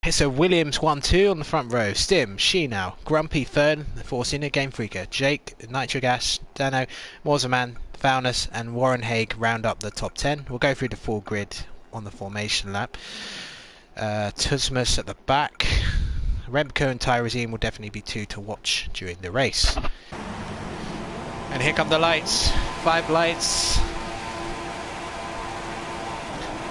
It's a Williams 1-2 on the front row. Stim, Sheenau, Grumpy third, forcing a Game Freaker. Jake, Nitrogas, Dano, Morzaman, Faunus and Warren Haig round up the top 10. We'll go through the full grid on the formation lap. Tuzmas at the back. Remco and Tyrosine will definitely be two to watch during the race. And here come the lights. 5 lights.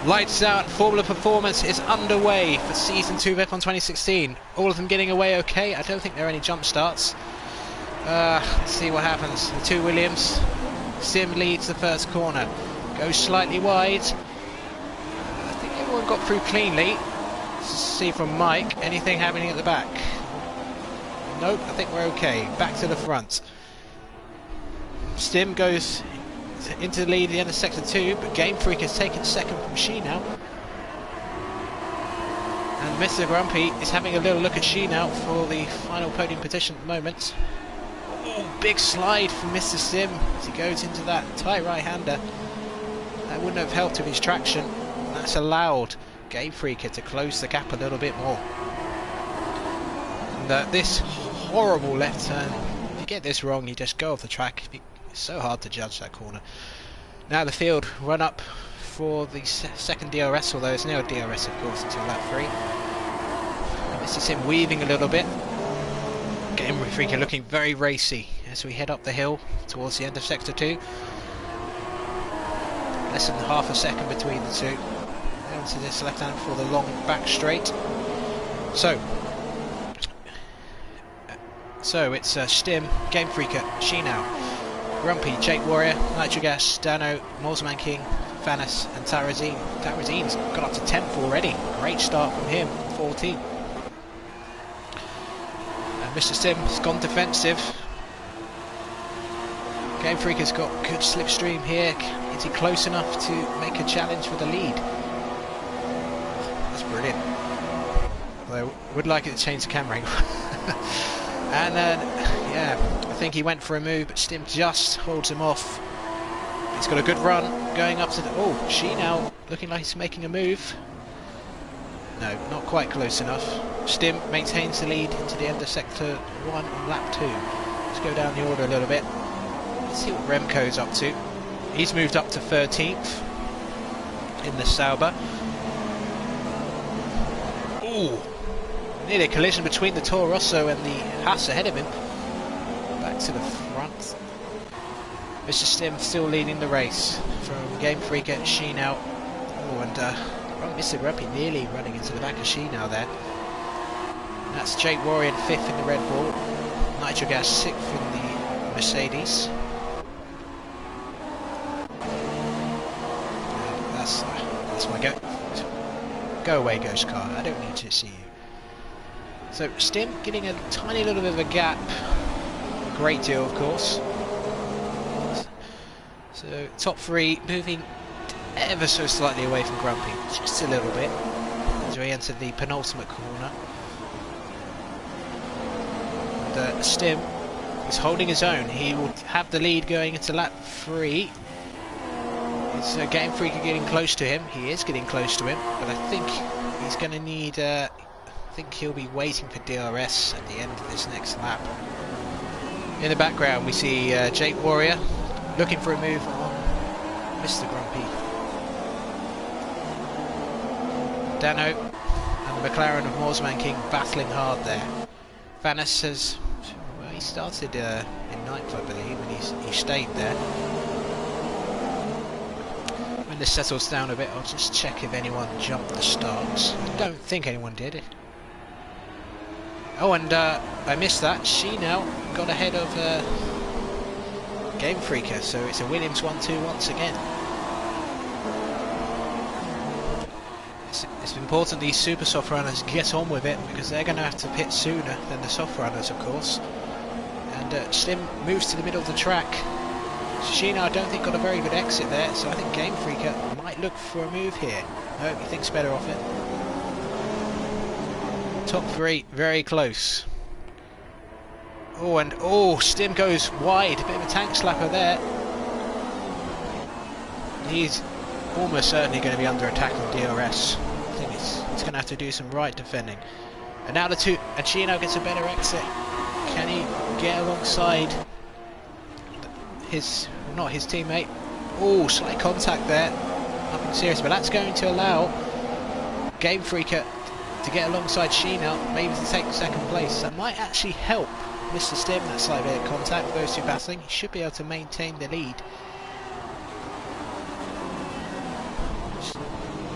Lights out, Formula Performance is underway for Season 2 of F1 2016. All of them getting away okay. I don't think there are any jump starts. Let's see what happens. The 2 Williams. Sim leads the first corner. Goes slightly wide. I think everyone got through cleanly. Let's see from Mike. Anything happening at the back? Nope, I think we're okay. Back to the front. Stim goes into the lead at the end of sector 2, but Game Freak has taken second from Sheenau. And Mr. Grumpy is having a little look at Sheenau for the final podium position at the moment. Oh, big slide from Mr. Sim as he goes into that tight right-hander. That wouldn't have helped with his traction. That's allowed Game Freaker to close the gap a little bit more. And this horrible left turn, if you get this wrong, you just go off the track. It's so hard to judge that corner. Now the field run up for the second DRS, although it's no DRS of course until lap 3. And this is him weaving a little bit. Game Freaker looking very racy as we head up the hill towards the end of sector 2. Less than half a second between the two. Into this left hand for the long back straight. So it's Stim, Game Freaker, Sheenau, Grumpy, Jake Warrior, Nitrogas, Dano, Morsman King, Fanis and Tyrosine. Tyrosine's got up to 10th already. Great start from him, 14. And Mr. Stim's gone defensive. Game Freaker's got good slipstream here. Is he close enough to make a challenge for the lead? That's brilliant. Although I would like it to change the camera angle. And yeah, I think he went for a move, but Stim just holds him off. He's got a good run going up to the... Oh, Sheenau looking like he's making a move. No, not quite close enough. Stim maintains the lead into the end of sector 1 on lap 2. Let's go down the order a little bit. Let's see what Remco's up to. He's moved up to 13th in the Sauber. Ooh! Nearly a collision between the Toro Rosso and the Haas ahead of him. Back to the front. Mr. Stim still leading the race from Game Freaker, Sheenau. Oh, and Mr. Grumpy nearly running into the back of Sheenau there. And that's Jake Warrior 5th in the Red Bull. Nitrogas 6th in the Mercedes. That's my go away, Ghost Car. I don't need to see you. So Stim getting a tiny little bit of a gap, a great deal of course. So top 3 moving ever so slightly away from Grumpy, just a little bit, as we enter the penultimate corner. And Stim is holding his own. He will have the lead going into lap 3. Is Game Freaker getting close to him? He is getting close to him, but I think he's going to need... I think he'll be waiting for DRS at the end of this next lap. In the background we see Jake Warrior looking for a move on Mr. Grumpy. Dano and the McLaren of Morsman King battling hard there. Fanis has... well, he started in 9th I believe, and he stayed there. When this settles down a bit, I'll just check if anyone jumped the starts. I don't think anyone did. Oh, and I missed that. Sheenau got ahead of Game Freaker, so it's a Williams 1-2 once again. It's important these super soft runners get on with it, because they're going to have to pit sooner than the soft runners, of course. And Stim moves to the middle of the track. Sheenau, I don't think, got a very good exit there, so I think Game Freaker might look for a move here. No, he thinks better of it. Top 3, very close. Oh, and Stim goes wide. A bit of a tank slapper there. He's almost certainly going to be under attack on DRS. I think He's going to have to do some right defending. And now the two, and Chino gets a better exit. Can he get alongside his, not his teammate? Oh, slight contact there. Nothing serious, but that's going to allow Game Freaker to get alongside Chino, maybe to take second place. That might actually help Mr. Stim, that slight bit of contact with those two battling. He should be able to maintain the lead.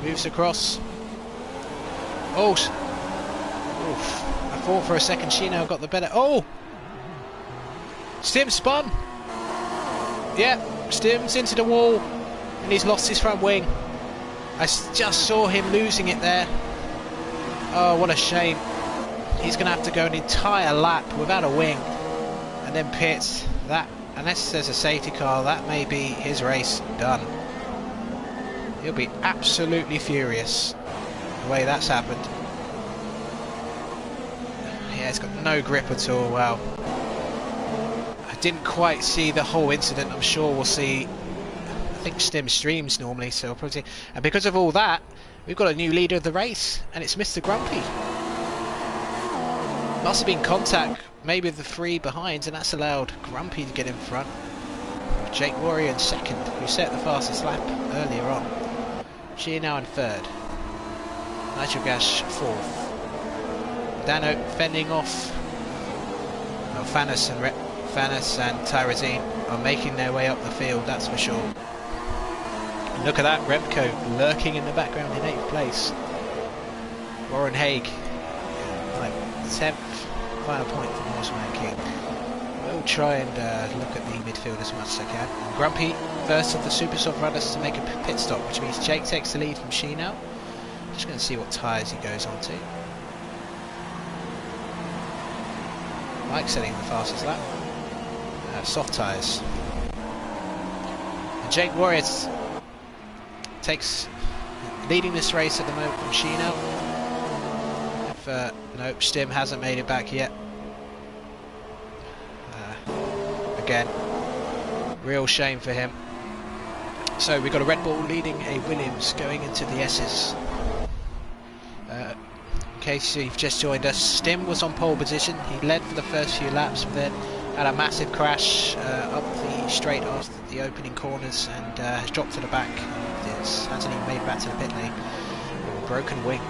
Moves across. Oh! Oof. I thought for a second Chino got the better. Oh! Stim spun! Yeah, Stim's into the wall, and he's lost his front wing. I just saw him losing it there. Oh, what a shame. He's going to have to go an entire lap without a wing, and then pit. That, unless there's a safety car, that may be his race done. He'll be absolutely furious the way that's happened. Yeah, he's got no grip at all. Wow. I didn't quite see the whole incident. I'm sure we'll see. I think Stim streams normally, so probably. And because of all that, we've got a new leader of the race, and it's Mr. Grumpy. Must have been contact, maybe the three behind, and that's allowed Grumpy to get in front. Jake Warrior in second, who set the fastest lap earlier on. She now in third. Nigel Gash fourth. Dano fending off. Well, Fanis and Tyrazine are making their way up the field, that's for sure. And look at that, Remco lurking in the background in 8th place. Warren Haig, like 10th, final point for Horseman King. We'll try and look at the midfield as much as I can. And Grumpy, first of the Super Soft runners to make a pit stop, which means Jake takes the lead from Chino. Just going to see what tyres he goes on to. Mike setting the fastest lap. Soft tyres. And Jake Warrior takes leading this race at the moment from Chino. If nope, Stim hasn't made it back yet. Again, real shame for him. So we've got a Red Bull leading a Williams going into the S's. In case you've just joined us, Stim was on pole position. He led for the first few laps, but then had a massive crash up the straight after the opening corners, and has dropped to the back. Hasn't even made it back to the pit lane with a broken wing.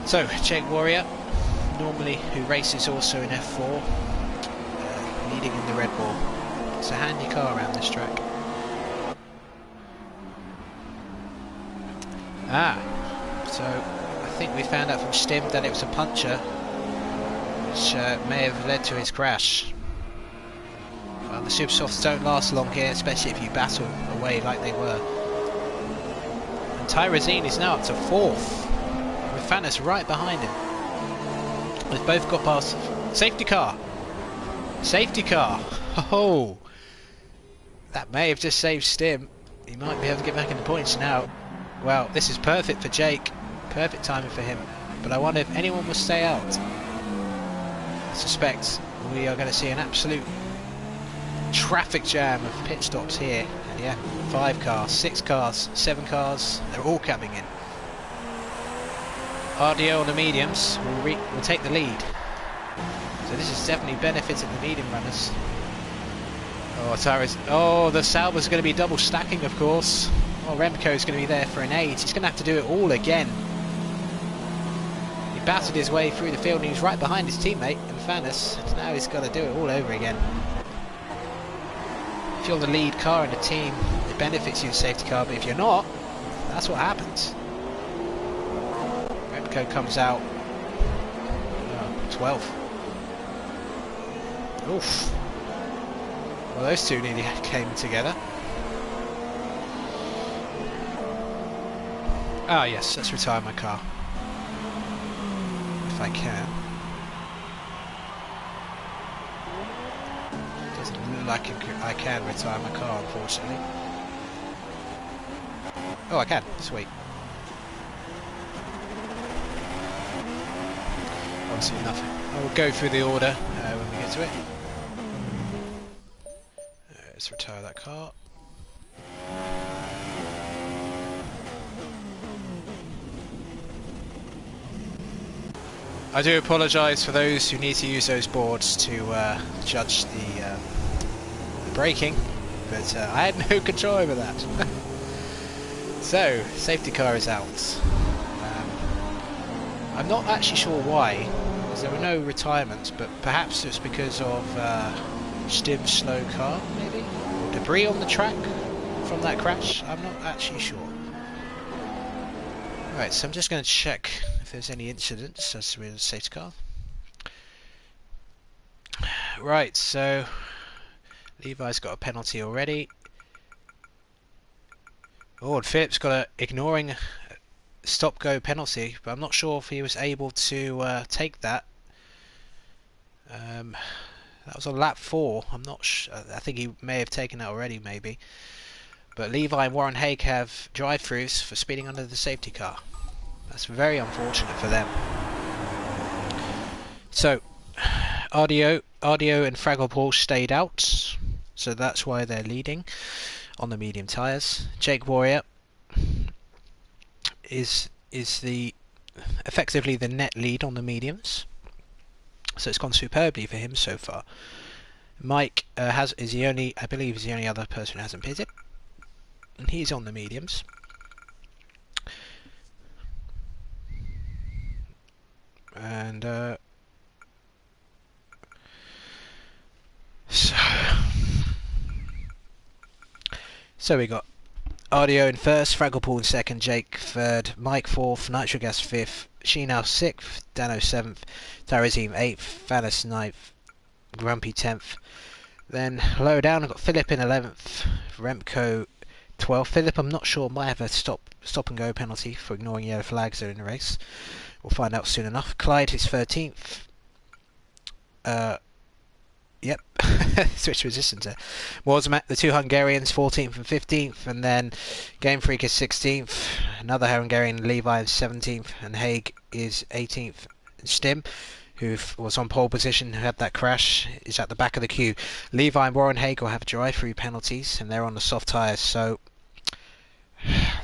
So Jake Warrior, normally who races also in F4, leading in the Red Bull. It's a handy car around this track. So I think we found out from Stim that it was a puncture, which may have led to his crash. Well, the Super Softs don't last long here, especially if you battle away like they were. And Tyrazine is now up to 4th, with Fanis right behind him. They've both got past. Safety car! Safety car! Oh! That may have just saved Stim. He might be able to get back in the points now. Well, this is perfect for Jake. Perfect timing for him. But I wonder if anyone will stay out. I suspect we are going to see an absolute traffic jam of pit stops here. And yeah, 5 cars, 6 cars, 7 cars. They're all coming in. RDO on the mediums will take the lead. So this is definitely benefiting the medium runners. Oh, oh, the Sauber's going to be double stacking, of course. Oh, Remco's going to be there for an 8. He's going to have to do it all again. He battled his way through the field and he was right behind his teammate in Fanis. Now he's got to do it all over again. If you're the lead car in the team, it benefits you in safety car, but if you're not, that's what happens. Remco comes out 12th. Oof. Well, those two nearly came together. Ah, yes, let's retire my car. If I can. Doesn't look like I can retire my car, unfortunately. Oh, I can. Sweet. Obviously nothing. I will go through the order when we get to it. Let's retire that car. I do apologise for those who need to use those boards to judge the braking, but I had no control over that. So, safety car is out. I'm not actually sure why, because there were no retirements, but perhaps it's because of Stim's slow car, maybe? Or debris on the track from that crash? I'm not actually sure. Right, so I'm just going to check if there's any incidents as with the safety car. Right, so Levi's got a penalty already. Oh, and Phillips got a ignoring stop-go penalty, but I'm not sure if he was able to take that. That was on lap 4. I'm not sure. I think he may have taken that already, maybe. But Levi and Warren Haig have drive-throughs for speeding under the safety car. That's very unfortunate for them. So, Ardio and Fraggle Paul stayed out, so that's why they're leading on the medium tyres. Jake Warrior is effectively the net lead on the mediums, so it's gone superbly for him so far. Mike I believe is the only other person who hasn't pitted, and he's on the mediums. And so we got Ardio in first, Fragglepool in second, Jake third, Mike fourth, Nitrogas fifth, Sheenal sixth, Dano seventh, Tarazim eighth, Vanis ninth, Grumpy 10th. Then lower down I've got Philip in 11th, Remco 12th. Philip, I'm not sure, might have a stop and go penalty for ignoring yellow flags there in the race. We'll find out soon enough. Clyde is 13th. Yep, switch resistance there. Warzmat, the two Hungarians, 14th and 15th, and then Game Freak is 16th. Another Hungarian, Levi, is 17th, and Haig is 18th. Stim, who was on pole position, who had that crash, is at the back of the queue. Levi and Warren Haig will have drive-through penalties, and they're on the soft tyres, so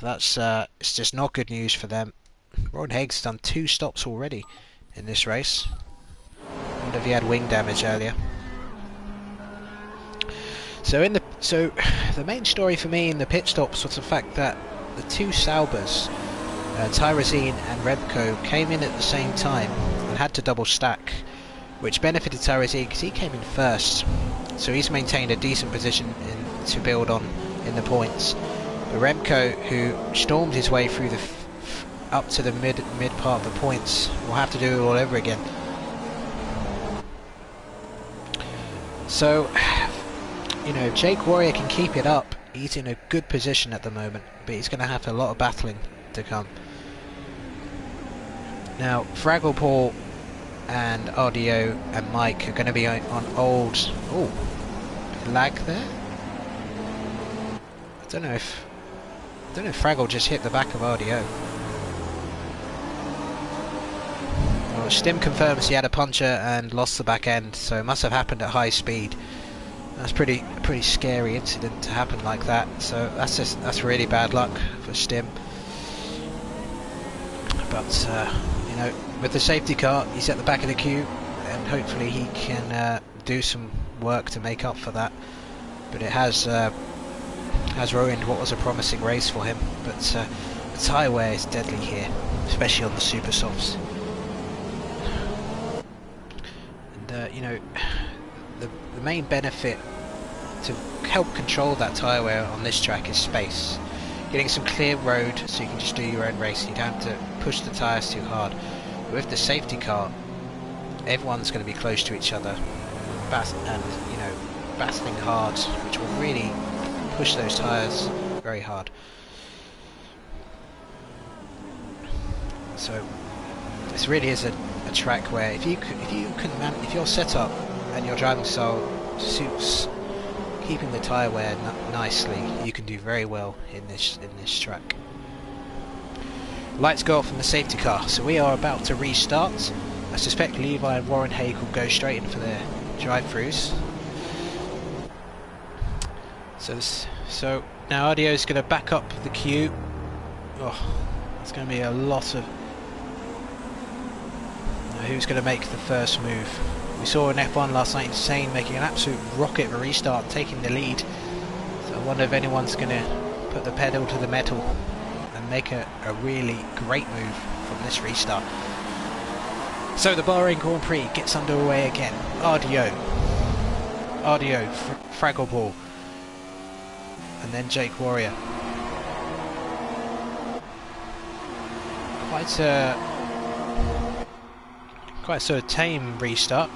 that's it's just not good news for them. Warren Haig's done 2 stops already in this race. I wonder if he had wing damage earlier. So the main story for me in the pit stops was the fact that the 2 Saubers, Tyrazine and Remco, came in at the same time and had to double stack, which benefited Tyrazine because he came in first, so he's maintained a decent position to build on in the points. But Remco, who stormed his way through up to the mid part of the points, will have to do it all over again. So, you know, if Jake Warrior can keep it up, he's in a good position at the moment, but he's going to have a lot of battling to come. Now, Fraggle Paul and Ardio and Mike are going to be on old... Oh, lag there? I don't know if Fraggle just hit the back of Ardio. Well, Stim confirms he had a puncture and lost the back end, so it must have happened at high speed. That's a pretty scary incident to happen like that. So that's really bad luck for Stim. But you know, with the safety car, he's at the back of the queue, and hopefully he can do some work to make up for that. But it has ruined what was a promising race for him. But the tyre wear is deadly here, especially on the super softs. And you know, the main benefit to help control that tyre wear on this track is space. Getting some clear road so you can just do your own race. You don't have to push the tyres too hard. But with the safety car, everyone's going to be close to each other and you know, battling hard, which will really push those tyres very hard. So this really is a track where if your setup and your driving style suits keeping the tyre wear nicely, you can do very well in this track. Lights go off from the safety car, so we are about to restart. I suspect Levi and Warren Haig will go straight in for their drive-throughs. So now Ardio's going to back up the queue. Oh, it's going to be a lot of... who's going to make the first move. We saw in F1 last night Insane making an absolute rocket of a restart, taking the lead. So I wonder if anyone's going to put the pedal to the metal and make a really great move from this restart. So the Bahrain Grand Prix gets underway again. RDO, Fraggle Ball, and then Jake Warrior. Quite a sort of tame restart.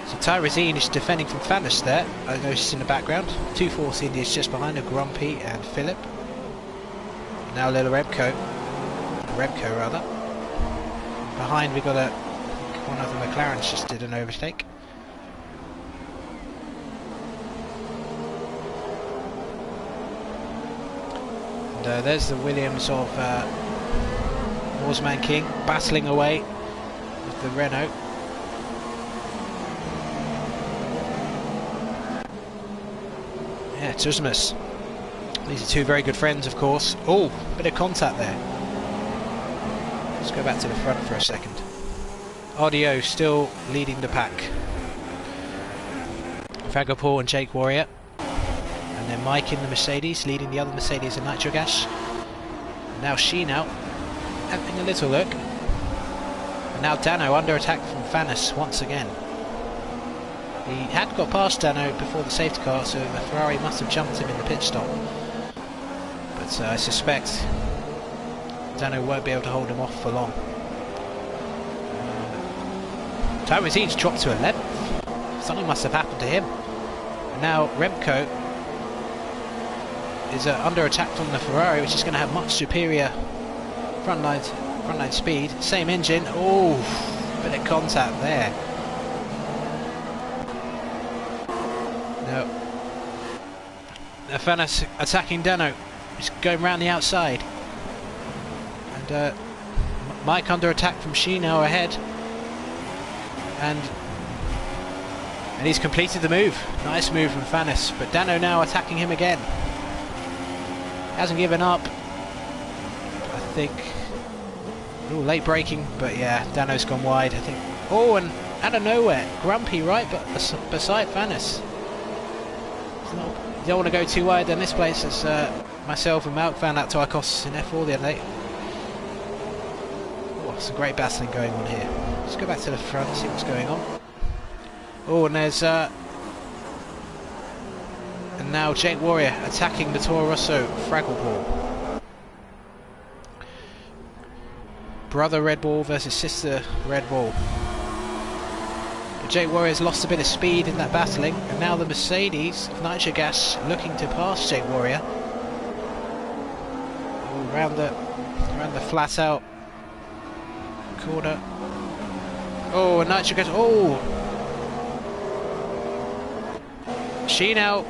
So Tyrezine is defending from Fanus there, I noticed in the background. 2 Force Indians just behind, of Grumpy and Philip. Now little Remco rather. Behind we got one of the McLarens just did an overtake. And there's the Williams of Warsman King battling away with the Renault. Yeah, Tuzmas. These are two very good friends, of course. Oh, bit of contact there. Let's go back to the front for a second. RDO still leading the pack. Fraggle Paul and Jake Warrior. And then Mike in the Mercedes, leading the other Mercedes and Nitrogas. And now Sheenau having a little look. And now Dano under attack from Fanus once again. He had got past Dano before the safety car, so the Ferrari must have jumped him in the pit stop. But I suspect Dano won't be able to hold him off for long. Tyrezine's dropped to 11th. Something must have happened to him. And now Remco is under attack from the Ferrari, which is going to have much superior frontline speed. Same engine. Oh, bit of contact there. Now Fanus attacking Dano. He's going round the outside. And Mike under attack from Sheenau ahead. And he's completed the move. Nice move from Fanus. But Dano now attacking him again. Hasn't given up. I think. Ooh, late braking, but yeah, Dano's gone wide, I think. Oh, and out of nowhere, Grumpy right but beside Fanus. You don't want to go too wide in this place, as myself and Malk found out to Icos in F4 the other day. Oh, some great battling going on here. Let's go back to the front and see what's going on. Oh, and there's and now Jake Warrior attacking the Toro Rosso Fraggle Ball. Brother Red Bull versus sister Red Bull. But Jake Warrior's lost a bit of speed in that battling, and now the Mercedes of Nitrogas looking to pass Jake Warrior. Oh, around the flat out corner. Oh, and Nitrogas. Oh, Sheenau.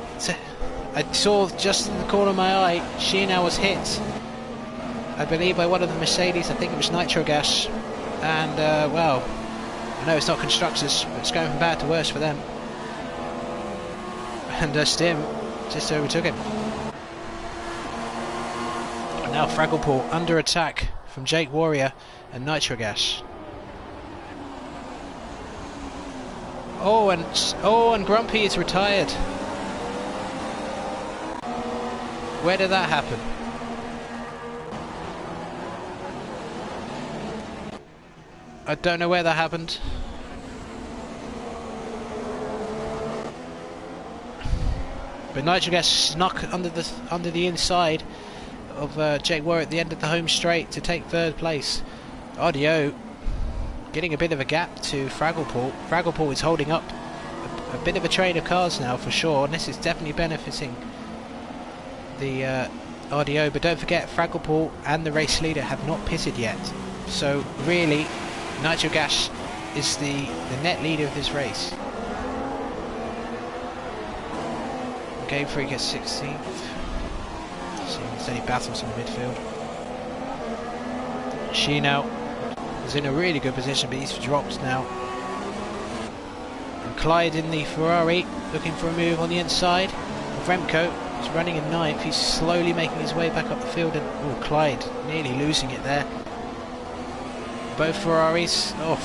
I saw just in the corner of my eye, Sheenau was hit, I believe, by one of the Mercedes. I think it was Nitrogas. And well, I know it's not constructors, but it's going from bad to worse for them. And Stim just overtook him. And now Fraggle Paul under attack from Jake Warrior and Nitrogas. Oh, and Grumpy is retired. Where did that happen? I don't know where that happened. But Nitrogas snuck under the inside of Jake Warrior at the end of the home straight to take third place. RDO getting a bit of a gap to Fraggle Paul. Fraggle Paul is holding up a bit of a train of cars now for sure, and this is definitely benefiting the RDO. But don't forget, Fraggle Paul and the race leader have not pitted yet, so really Nitrogas is the net leader of this race. Game Freak at 16th. See any battles in the midfield. Sheenau is in a really good position, but he's dropped now. And Clyde in the Ferrari looking for a move on the inside. Remco is running in 9th. He's slowly making his way back up the field, and Clyde nearly losing it there. both Ferraris. Oh,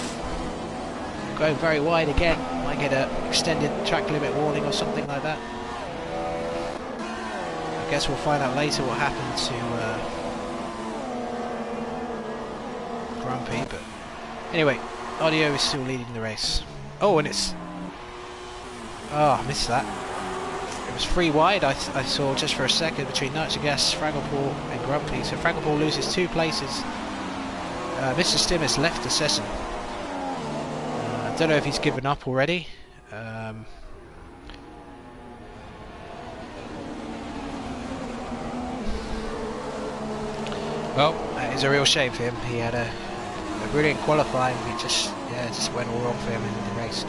going very wide again. Might get an extended track limit warning or something like that. I guess we'll find out later what happened to Grumpy, but anyway, Audio is still leading the race. Oh, and it's... Oh, I missed that. It was 3 wide, I saw just for a second, between Nitrogas, Fragglepool and Grumpy. So Fragglepool loses 2 places. Mr. Stim has left the session. I don't know if he's given up already. Well, that is a real shame for him. He had a brilliant qualifying. He just went all wrong for him in the race.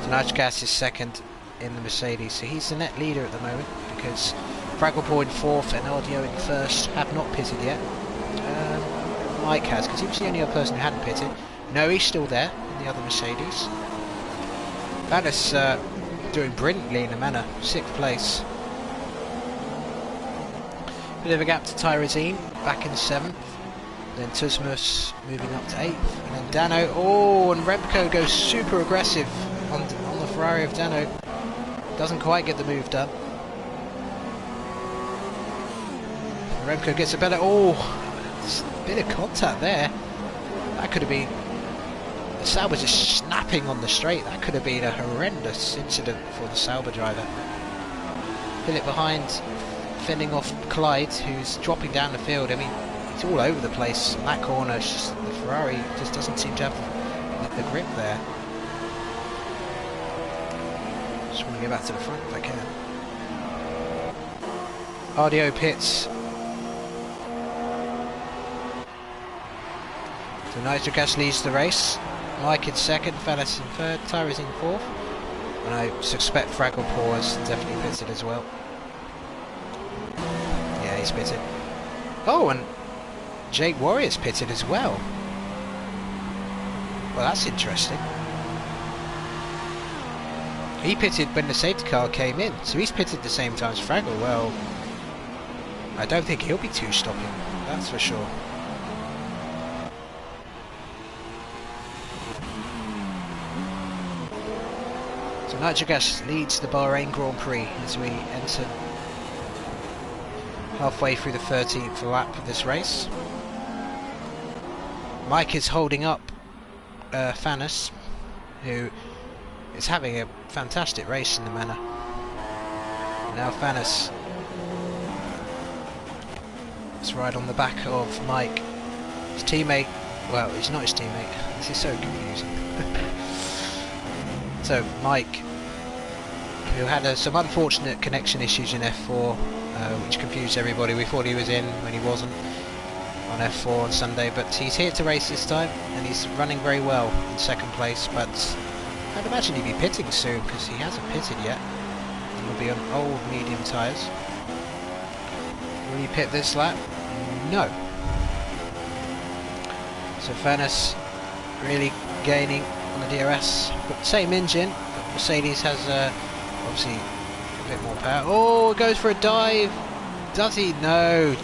So Nitrogas is second in the Mercedes, so he's the net leader at the moment because Fragglepool in 4th and Audio in 1st have not pitted yet. Mike has, because he was the only other person who hadn't pitted. No, he's still there in the other Mercedes. Vannis doing brilliantly in the manor, 6th place. Bit of a gap to Tyrosine, back in 7th. Then Tusmus moving up to 8th. And then Dano, oh, and Remco goes super aggressive on the Ferrari of Dano. Doesn't quite get the move done. Remco gets a better, oh, a bit of contact there. That could have been, the Sauber just snapping on the straight. That could have been a horrendous incident for the Sauber driver. Philip behind, fending off Clyde, who's dropping down the field. I mean, it's all over the place in that corner. It's just, the Ferrari just doesn't seem to have the grip there. Just want to get back to the front if I can. Audio pits. So Nitrogas leads the race. Mike in 2nd, Fellas in 3rd, Tyrus in 4th. And I suspect Fragglepool has definitely pitted as well. Yeah, he's pitted. Oh, and Jake Warrior's pitted as well. Well, that's interesting. He pitted when the safety car came in, so he's pitted the same time as Fraggle. Well, I don't think he'll be too stopping, that's for sure. So Nitrogas leads the Bahrain Grand Prix as we enter halfway through the 13th lap of this race. Mike is holding up Fannis, who is having a fantastic race in the manor. Now Fannis is right on the back of Mike. His teammate, well, he's not his teammate. This is so confusing. So Mike, who had some unfortunate connection issues in F4, which confused everybody. We thought he was in when he wasn't on F4 on Sunday, but he's here to race this time, and he's running very well in 2nd place, but I'd imagine he'd be pitting soon, because he hasn't pitted yet. He'll be on old medium tyres. Will he pit this lap? No. So Fannis really gaining on the DRS, but same engine, but Mercedes has obviously a bit more power. Oh, it goes for a dive. Does he? No.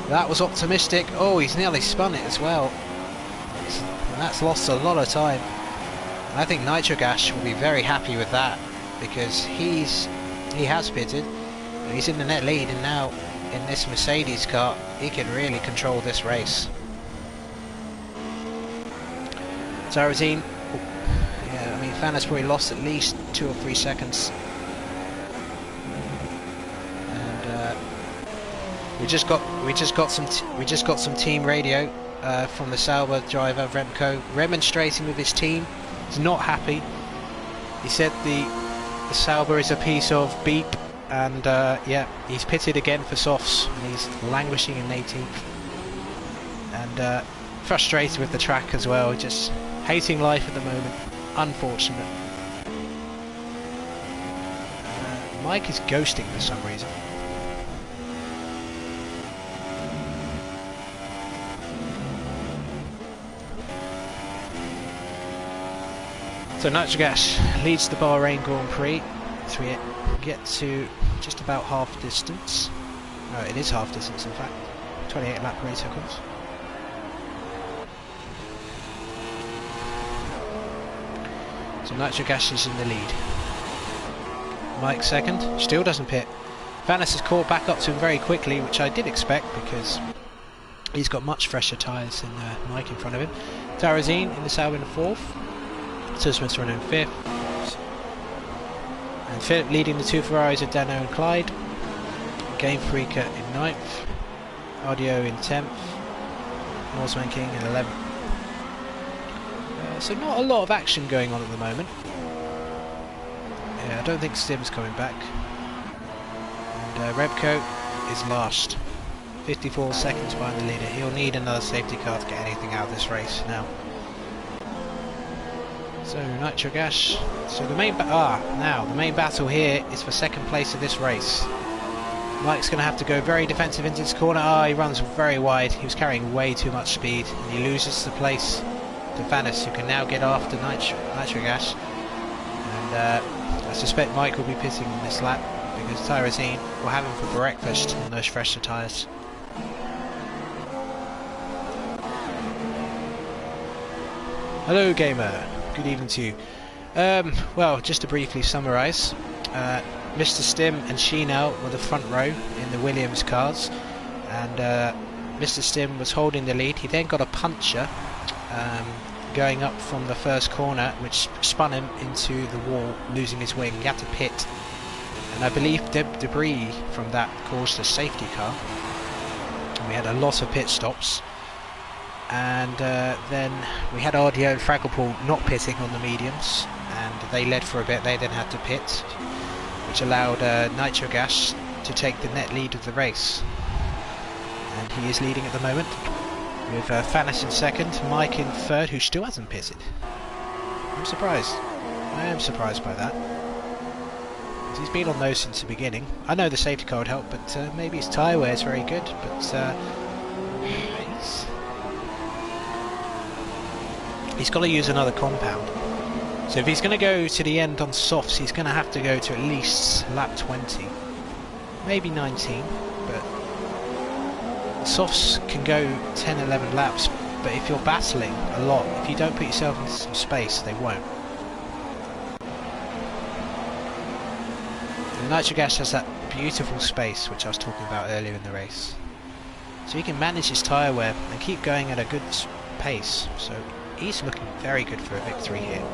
That was optimistic. Oh, he's nearly spun it as well. And that's lost a lot of time. And I think Nitrogas will be very happy with that, because he has pitted, and he's in the net lead, and now in this Mercedes car he can really control this race. Sarrazin, yeah, I mean Fannis probably lost at least 2 or 3 seconds. And we just got some team radio from the Sauber driver Remco, remonstrating with his team. He's not happy. He said the Sauber is a piece of beep, and yeah, he's pitted again for softs, and he's languishing in 18th, and frustrated with the track as well, just hating life at the moment. Unfortunate. Mike is ghosting for some reason. So Nitrogas leads the Bahrain Grand Prix. So we get to just about half distance. No, it is half distance in fact. 28 lap race of course. So Nitrogas is in the lead. Mike second, still doesn't pit. Vanis has caught back up to him very quickly, which I did expect because he's got much fresher tyres than Mike in front of him. Tarazine in the Sauber in 4th. Susman's running 5th. And Philip leading the 2 Ferraris of Dano and Clyde. Game Freaker in 9th. Audio in 10th. Norseman King in 11th. So not a lot of action going on at the moment. Yeah, I don't think Stim's coming back. And Rebco is last. 54 seconds behind the leader. He'll need another safety car to get anything out of this race now. So Nitrogas. So the main the main battle here is for second place of this race. Mike's going to have to go very defensive into this corner. He runs very wide. He was carrying way too much speed, and he loses the place to Vanis, who can now get after Nitrogas. And I suspect Mike will be pitting on this lap because Tyrosine will have him for breakfast on those fresher tyres. Hello gamer, good evening to you. Well, just to briefly summarise, Mr. Stim and Sheenell were the front row in the Williams cars, and Mr. Stim was holding the lead. He then got a puncture going up from the first corner, which spun him into the wall, losing his wing. He had to pit, and I believe debris from that caused a safety car. And we had a lot of pit stops, and then we had Audio and Fragglepool not pitting on the mediums, and they led for a bit. They then had to pit, which allowed Nitrogas to take the net lead of the race, and he is leading at the moment with Fanis in second, Mike in third, who still hasn't pitted. I'm surprised. I am surprised by that. He's been on those since the beginning. I know the safety car would help, but maybe his tyre wear is very good, but he's got to use another compound. So if he's going to go to the end on softs, he's going to have to go to at least lap 20, maybe 19, but softs can go 10-11 laps, but if you're battling a lot, if you don't put yourself into some space, they won't. The Nitrogas has that beautiful space which I was talking about earlier in the race, so he can manage his tyre wear and keep going at a good pace, so he's looking very good for a victory here.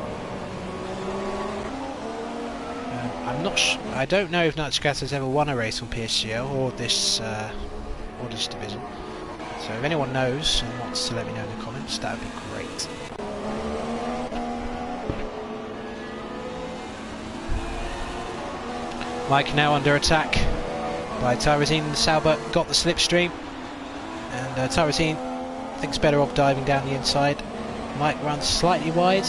I don't know if Nitrogas has ever won a race on PSGL or this division. So if anyone knows and wants to let me know in the comments, that would be great. Mike now under attack by Tyrosine. The Sauber got the slipstream, and Tyrosine thinks better of diving down the inside. Mike runs slightly wide,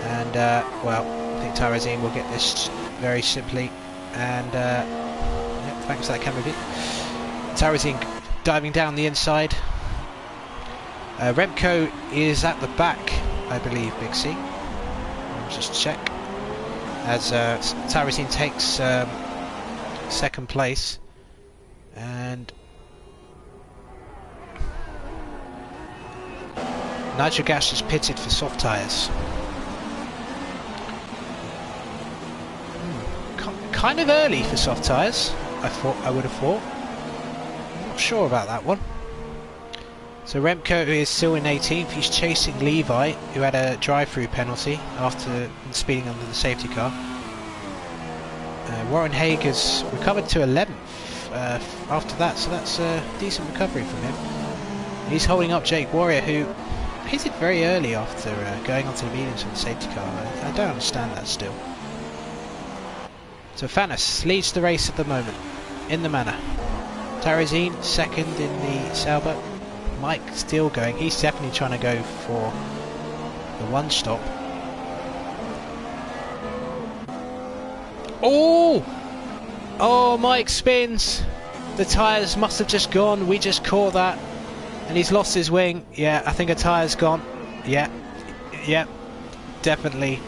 and well, I think Tyrosine will get this very simply, and yep, thanks for that camera view. Tyrosine diving down the inside. Remco is at the back, I believe, Big C. I'll just check. As Tyrosine takes second place, and Nitrogas is pitted for soft tyres. Kind of early for soft tyres, I would have thought. Not sure about that one. So Remco is still in 18th. He's chasing Levi, who had a drive-through penalty after speeding under the safety car. Warren Haig has recovered to 11th after that, so that's a decent recovery from him. He's holding up Jake Warrior, who pitted very early after going onto the mediums on the safety car. I don't understand that still. So Fanis leads the race at the moment in the Manor. Tyrosine second in the Sauber. Mike still going. He's definitely trying to go for the one stop. Oh! Oh, Mike spins. The tyres must have just gone. We just caught that. And he's lost his wing. Yeah, I think a tyre's gone. Yeah. Yeah. Definitely.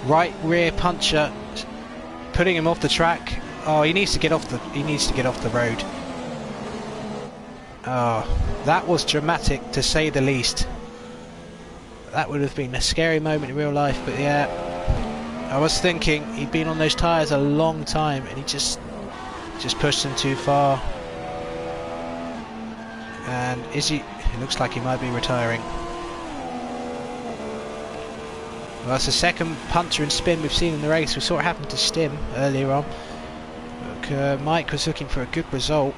Right rear puncher. Putting him off the track. Oh, he needs to get off the road. Oh, that was dramatic to say the least. That would have been a scary moment in real life, but yeah, I was thinking he'd been on those tyres a long time and he just pushed them too far. And is he? It looks like he might be retiring. Well, that's the second puncture and spin we've seen in the race. We saw it happen to Stim earlier on. Look, Mike was looking for a good result,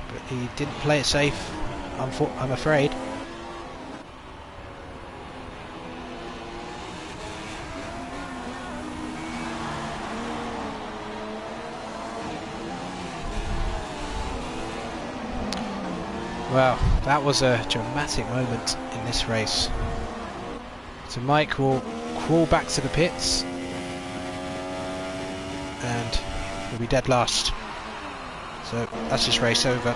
but he didn't play it safe, I'm afraid. Well, that was a dramatic moment in this race. So Mike will crawl back to the pits and he'll be dead last. So that's just race over.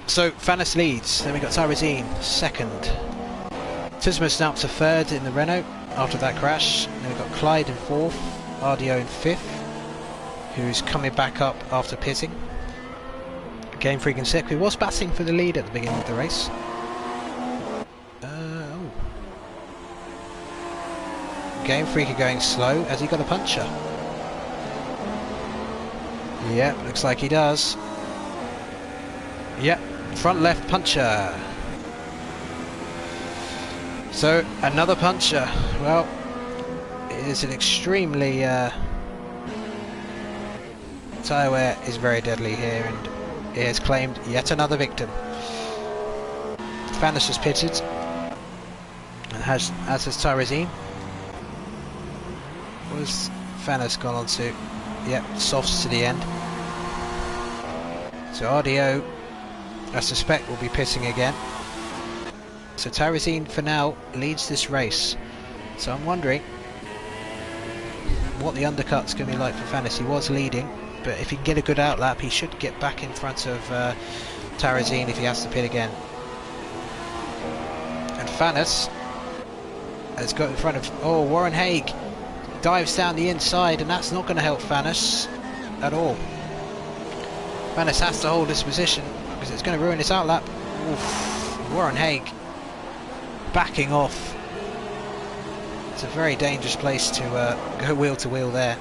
So Fanes leads, then we've got Tyrezine second. Tismus now up to third in the Renault after that crash. Then we've got Clyde in fourth, Ardio in fifth, who's coming back up after pitting. Game Freak in sixth, who was batting for the lead at the beginning of the race. Game Freak are going slow. Has he got a puncher? Yep, looks like he does. Yep, front left puncher. So another puncher. Well, it is an extremely tyre wear is very deadly here, and it has claimed yet another victim. Fanes has pitted, and as has Tyrezine. Was Fanes gone on to? Yep, softs to the end. So Ardio, I suspect, will be pitting again. So Tyrezine for now leads this race. So I'm wondering what the undercut's going to be like for Fanes. He was leading, but if he can get a good outlap, he should get back in front of Tyrezine if he has to pit again. And Fanes has got in front of Warren Haig. Dives down the inside, and that's not going to help Fanes at all. Fanes has to hold this position because it's going to ruin his outlap. Oof. Warren Haig backing off. It's a very dangerous place to go wheel to wheel there.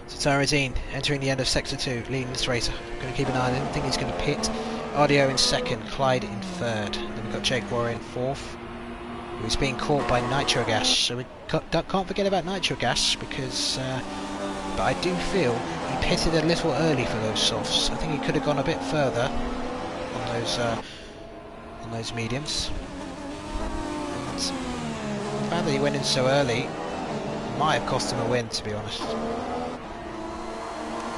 So Tyrezine entering the end of sector 2, leading this race. Going to keep an eye on him. I think he's going to pit. Ardio in second, Clyde in third. Then we've got Jake Warrior in fourth, who's being caught by Nitro Gas. So we can't forget about Nitro Gas because, but I do feel he pitted a little early for those softs. I think he could have gone a bit further on those mediums. And the fact that he went in so early might have cost him a win, to be honest.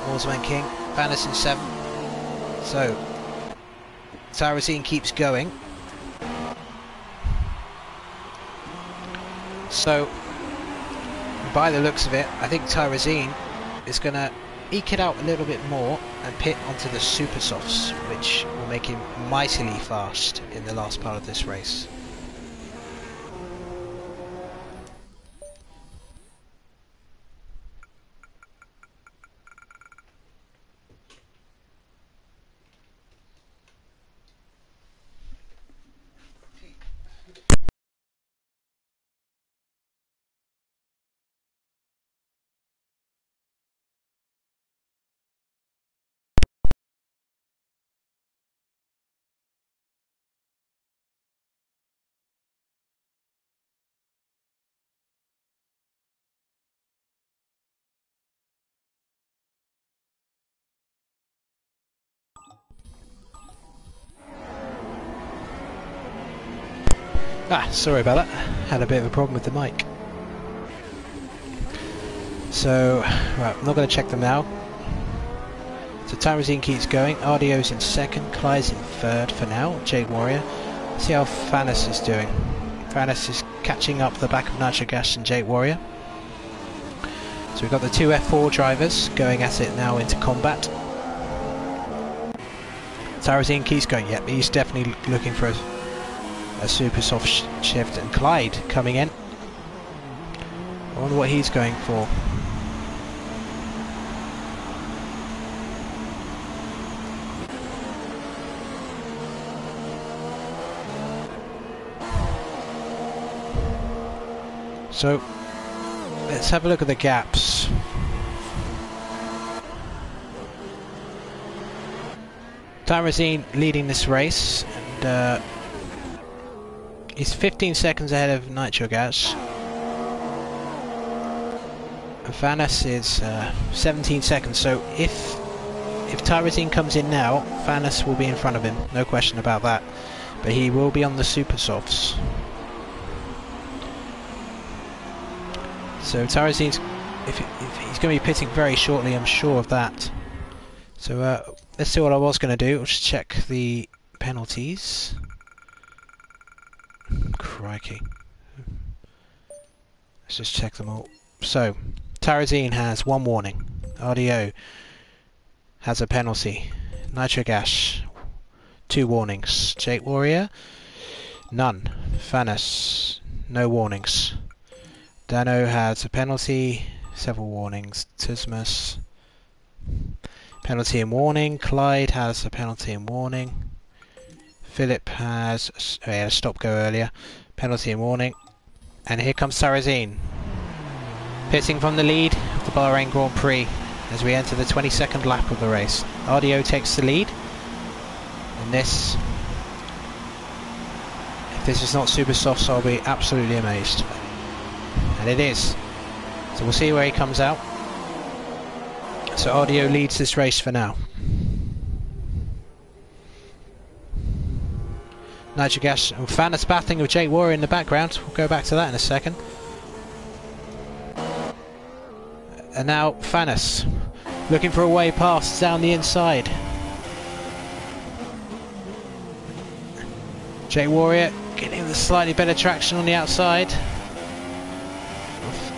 Warsman King, Fanes in seventh. So Tyrezine keeps going. So by the looks of it, I think Tyrezine is going to eke it out a little bit more and pit onto the super softs, which will make him mightily fast in the last part of this race. Sorry about that. Had a bit of a problem with the mic. So, right, I'm not going to check them now. So Tyrezine keeps going. Ardio's in second. Clyde's in third for now. Jade Warrior. Let's see how Fanes is doing. Fanes is catching up the back of Nitro Gas and Jade Warrior. So we've got the two F4 drivers going at it now into combat. Tyrezine keeps going. Yep, he's definitely looking for a super soft shift, and Clyde coming in. I wonder what he's going for. So let's have a look at the gaps. Tyrosine leading this race, and he's 15 seconds ahead of Nitrogas. And Fanes is 17 seconds, so if Tyrosine comes in now, Fanes will be in front of him, no question about that. But he will be on the super softs. So Tyrosine's, if he's going to be pitting very shortly, I'm sure of that. So let's see what I was going to do. I'll just check the penalties. Crikey. Let's just check them all. So, Tyrosine has 1 warning. RDO has a penalty. Nitrogas, 2 warnings. Jake Warrior, none. Fanes, no warnings. Dano has a penalty, several warnings. Tismus, penalty and warning. Clyde has a penalty and warning. Philip has a stop go earlier. Penalty and warning. And here comes Tyrosine, pitting from the lead of the Bahrain Grand Prix as we enter the 22nd lap of the race. RDO takes the lead. And this, if this is not super soft, I'll be absolutely amazed. And it is. So we'll see where he comes out. So RDO leads this race for now. Nitrogas and Fanes battling with Jake Warrior in the background. We'll go back to that in a second. And now Fanes looking for a way past down the inside. Jake Warrior getting the slightly better traction on the outside.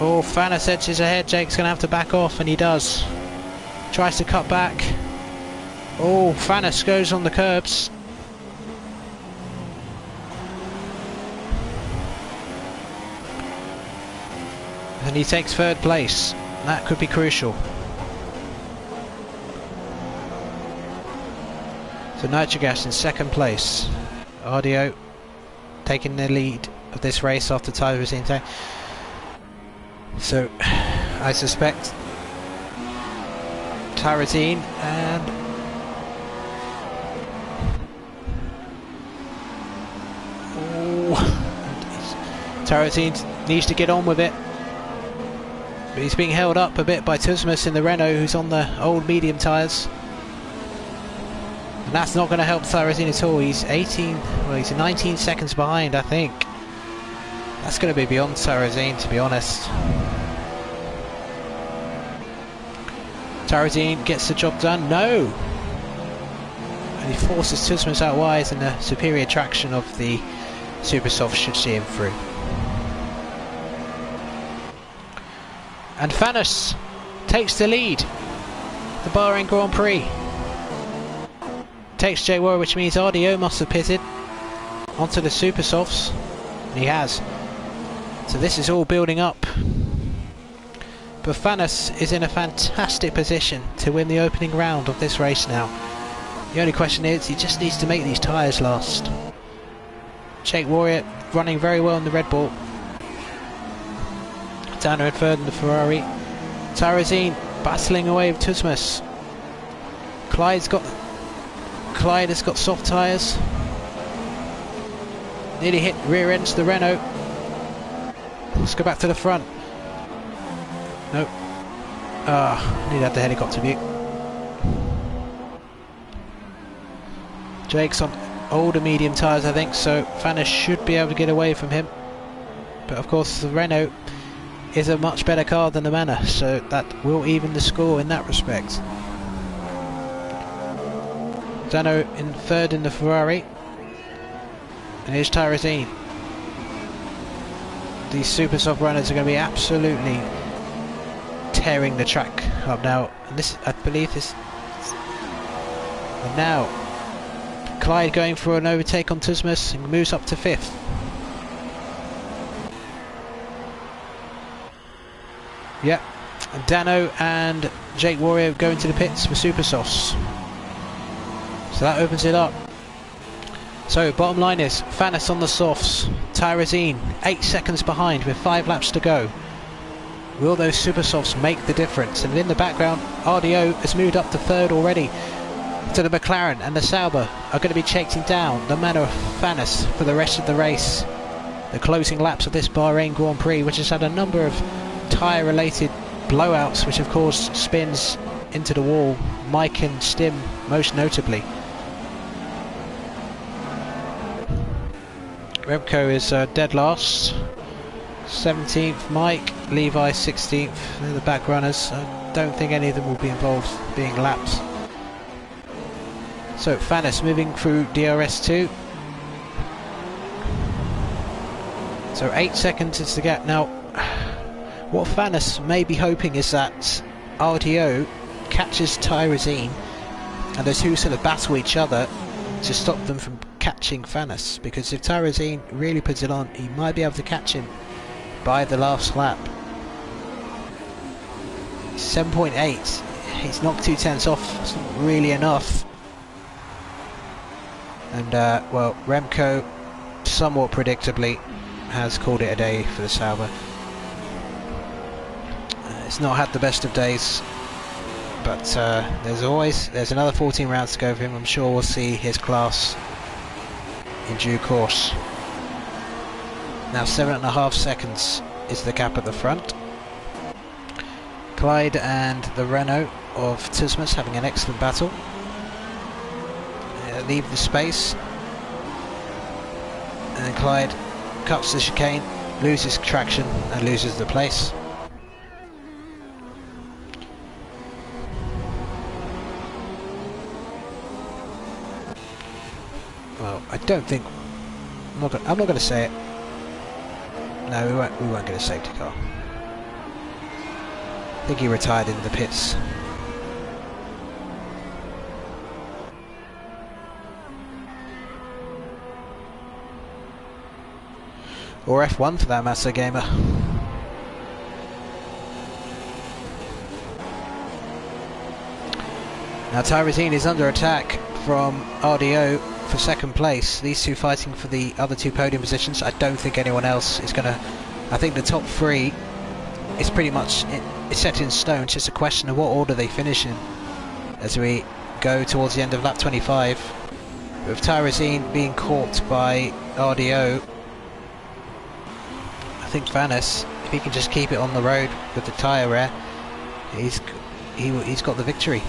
Oh, Fanes edges ahead. Jake's going to have to back off, and he does. Tries to cut back. Oh, Fanes goes on the curbs. And he takes 3rd place. That could be crucial. So Nitrogas in 2nd place. RDO taking the lead of this race after Tyrosine tank. So I suspect Tyrosine and Tyrosine needs to get on with it. But he's being held up a bit by Tismus in the Renault, who's on the old medium tyres. And that's not going to help Tyrosine at all. He's 18, well, he's 19 seconds behind, I think. That's going to be beyond Tyrosine, to be honest. Tyrosine gets the job done. No! And he forces Tismus out wide, and the superior traction of the Supersoft should see him through. And Fanes takes the lead. The Bahrain Grand Prix. Takes Jake Warrior, which means RDO must have pitted onto the super softs. And he has. So this is all building up. But Fanes is in a fantastic position to win the opening round of this race now. The only question is, he just needs to make these tyres last. Jake Warrior running very well in the Red Bull. Dano in 3rd in the Ferrari. Tyrosine battling away with Tismus. Clyde has got soft tyres. Nearly hit rear ends the Renault. Let's go back to the front. Nope. Need to have the helicopter view. Jake's on older medium tyres, I think, so Fanes should be able to get away from him. But of course the Renault is a much better car than the Manor, so that will even the score in that respect. Dano in 3rd in the Ferrari. And here's Tyrosine. These super soft runners are going to be absolutely tearing the track up now. And this, I believe this. And now Clyde going for an overtake on Tismus and moves up to 5th. Yep, and Dano and Jake Warrior go into the pits for super softs. So that opens it up. So bottom line is Fanes on the softs, Tyrrezine 8 seconds behind with 5 laps to go. Will those super softs make the difference? And in the background, RDO has moved up to third already. So the McLaren and the Sauber are going to be chasing down the man of Fanes for the rest of the race. The closing laps of this Bahrain Grand Prix, which has had a number of tyre related blowouts which have caused spins into the wall, Mike and Stim most notably. Remco is dead last, 17th Mike, Levi 16th, they're the back runners. I don't think any of them will be involved being lapped. So Fanes moving through DRS2. So 8 seconds is the gap. Now what Fanes may be hoping is that RDO catches Tyrrezine and the two sort of battle each other to stop them from catching Fanes, because if Tyrrezine really puts it on, he might be able to catch him by the last lap. 7.8, he's knocked 2 tenths off, it's not really enough. And well, Remco somewhat predictably has called it a day for the Sauber. It's not had the best of days, but there's another 14 rounds to go for him. I'm sure we'll see his class in due course. Now 7.5 seconds is the gap at the front. Clyde and the Renault of Tismus having an excellent battle. Leave the space, and Clyde cuts the chicane, loses traction and loses the place. Well, I don't think I'm not going to say it. No, we won't get a safety car. I think he retired in the pits. Or F1 for that matter, gamer. Now Tyrrezine is under attack from RDO for second place. These two fighting for the other two podium positions. I don't think anyone else is going to... I think the top three is pretty much it's set in stone. It's just a question of what order they finish in as we go towards the end of lap 25. With Tyrrezine being caught by RDO, I think Fanes, if he can just keep it on the road with the tyre wear, he's got the victory.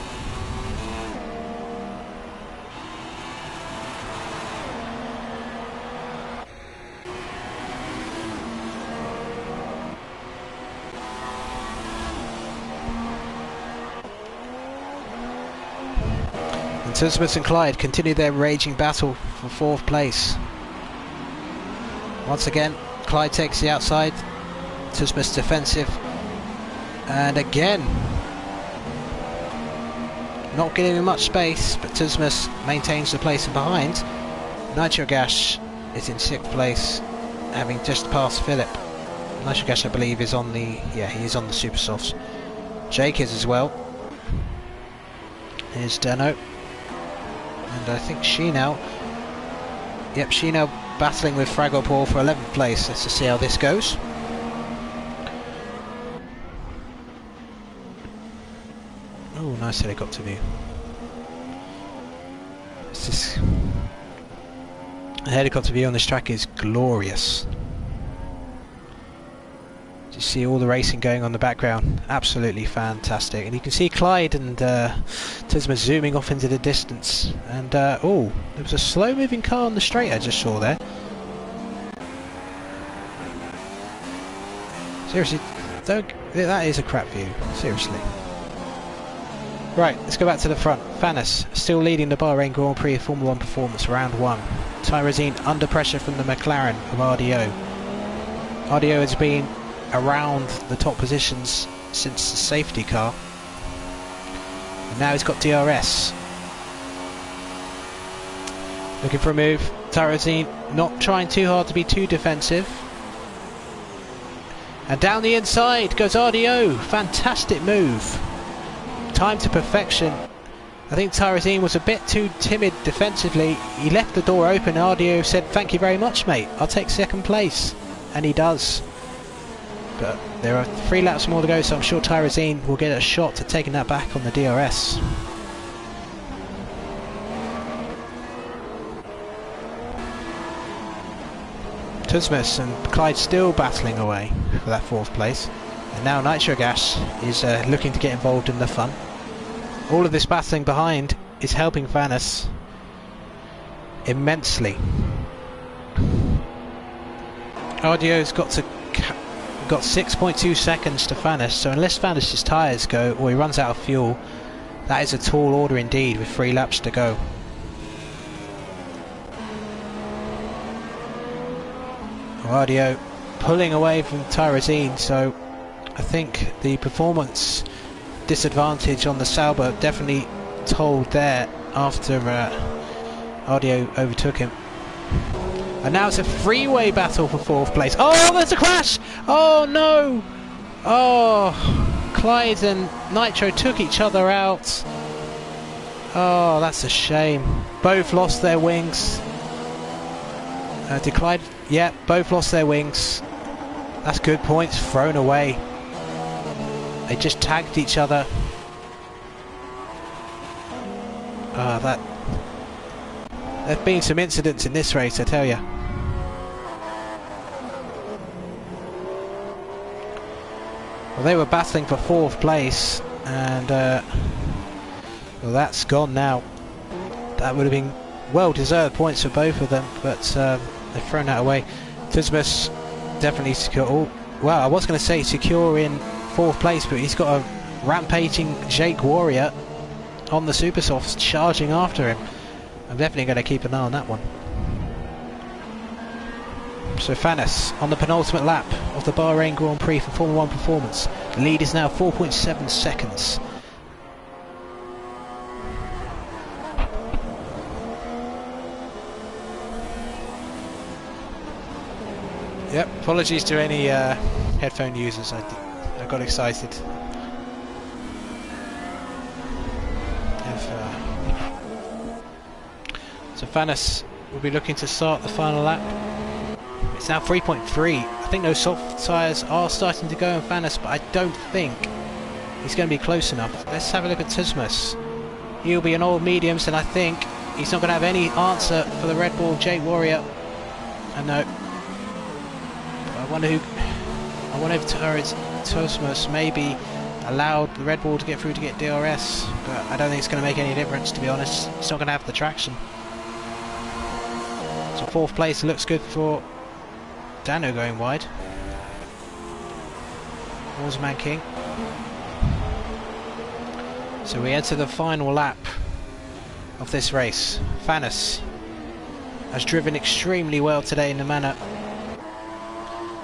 And Tismus and Clyde continue their raging battle for 4th place. Once again, Clyde takes the outside, Tismus defensive, and again not giving him much space, but Tismus maintains the place in behind. Nitrogash is in 6th place, having just passed Philip. Nitrogash, I believe, is on the he is on the super softs. Jake is as well. Here's Deno, and I think Sheenau. Yep, Sheenau battling with Fragopol for 11th place. Let's just see how this goes. Oh, nice helicopter view. The helicopter view on this track is glorious. You see all the racing going on in the background, absolutely fantastic. And you can see Clyde and Tismus zooming off into the distance. And oh, there was a slow moving car on the straight I just saw there. Seriously, that is a crap view, seriously. Right, let's go back to the front. Fanes still leading the Bahrain Grand Prix Formula 1 performance, round 1. Tyrrezine under pressure from the McLaren of RDO. RDO has been around the top positions since the safety car, and now he's got DRS. Looking for a move. Tyrrezine not trying too hard to be too defensive, and down the inside goes RDO. Fantastic move, time to perfection, I think Tyrosine was a bit too timid defensively. He left the door open. Ardio said, "Thank you very much, mate. I'll take second place." And he does. But there are 3 laps more to go, so I'm sure Tyrosine will get a shot at taking that back on the DRS. Tusmus and Clyde still battling away for that 4th place. And now Nitrogas is looking to get involved in the fun. All of this battling behind is helping Fanus immensely. Ardio's got 6.2 seconds to Fanus, so unless Fanus's tyres go or he runs out of fuel, that is a tall order indeed with 3 laps to go. Ardio pulling away from Tyrosine, so I think the performance disadvantage on the Sauber definitely told there after Ardio overtook him. And now it's a freeway battle for 4th place. Oh, there's a crash! Oh no! Oh, Clyde and Nitro took each other out. Oh, that's a shame. Both lost their wings. Did Clyde? Yeah, both lost their wings. That's good points thrown away. They just tagged each other. There's been some incidents in this race, I tell you. Well, they were battling for 4th place, and well, that's gone now. That would have been well-deserved points for both of them, but they've thrown that away. Tusmus definitely secure. Oh, well, I was going to say secure in 4th place, but he's got a rampaging Jake Warrior on the Super Softs charging after him. I'm definitely going to keep an eye on that one. So Fanus on the penultimate lap of the Bahrain Grand Prix for Formula 1 performance. The lead is now 4.7 seconds. Yep, apologies to any headphone users. I got excited. So Fanus will be looking to start the final lap. It's now 3.3. I think those soft tyres are starting to go on Fanus, but I don't think he's going to be close enough. Let's have a look at Tusmus. He'll be an old mediums, and I think he's not going to have any answer for the Red Bull Jake Warrior. I know. I wonder if Tusmus maybe allowed the Red Bull to get through to get DRS, but I don't think it's going to make any difference, to be honest. It's not going to have the traction. So 4th place looks good for Dano going wide. Warsman King. So we enter the final lap of this race. Fanus has driven extremely well today in the manor.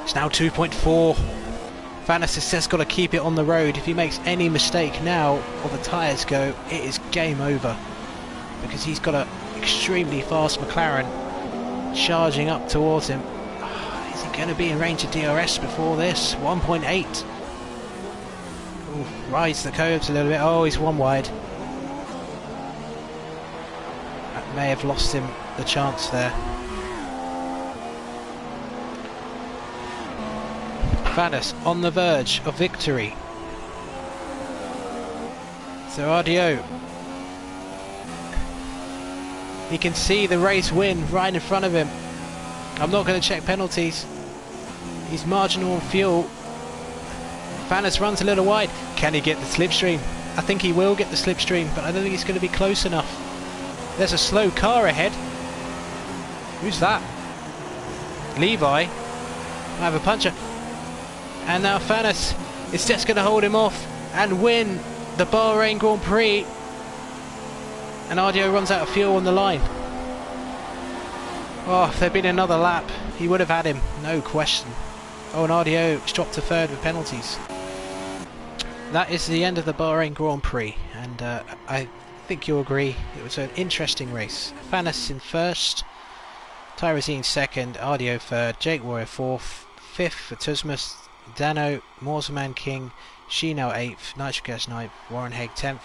It's now 2.4. Fanus has just got to keep it on the road. If he makes any mistake now or the tyres go, it is game over, because he's got an extremely fast McLaren charging up towards him. Is he going to be in range of DRS before this? 1.8. Rides the curves a little bit. Oh, he's one wide. That may have lost him the chance there. Fanus on the verge of victory. So Ardio, he can see the race win right in front of him. I'm not going to check penalties. He's marginal on fuel. Fanus runs a little wide. Can he get the slipstream? I think he will get the slipstream, but I don't think he's going to be close enough. There's a slow car ahead. Who's that? Levi. I have a puncher. And now Fanus is just going to hold him off and win the Bahrain Grand Prix. And Ardio runs out of fuel on the line. Oh, if there'd been another lap, he would have had him, no question. Oh, and Ardio dropped to 3rd with penalties. That is the end of the Bahrain Grand Prix, and I think you'll agree it was an interesting race. Fanus in 1st, Tyrosine 2nd, Ardio 3rd, Jake Warrior 4th, 5th for Tusmus, Dano, Morsman King, Shino 8th, Nitrogas 9th, Warren Haig 10th,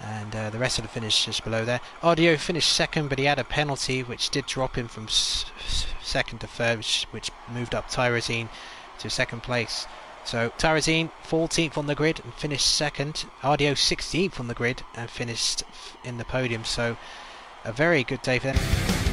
and the rest of the finish just below there. Audio finished second, but he had a penalty which did drop him from second to third, which moved up Tyrosine to second place. So Tyrosine 14th on the grid and finished second. Audio 16th on the grid and finished in the podium. So a very good day for them.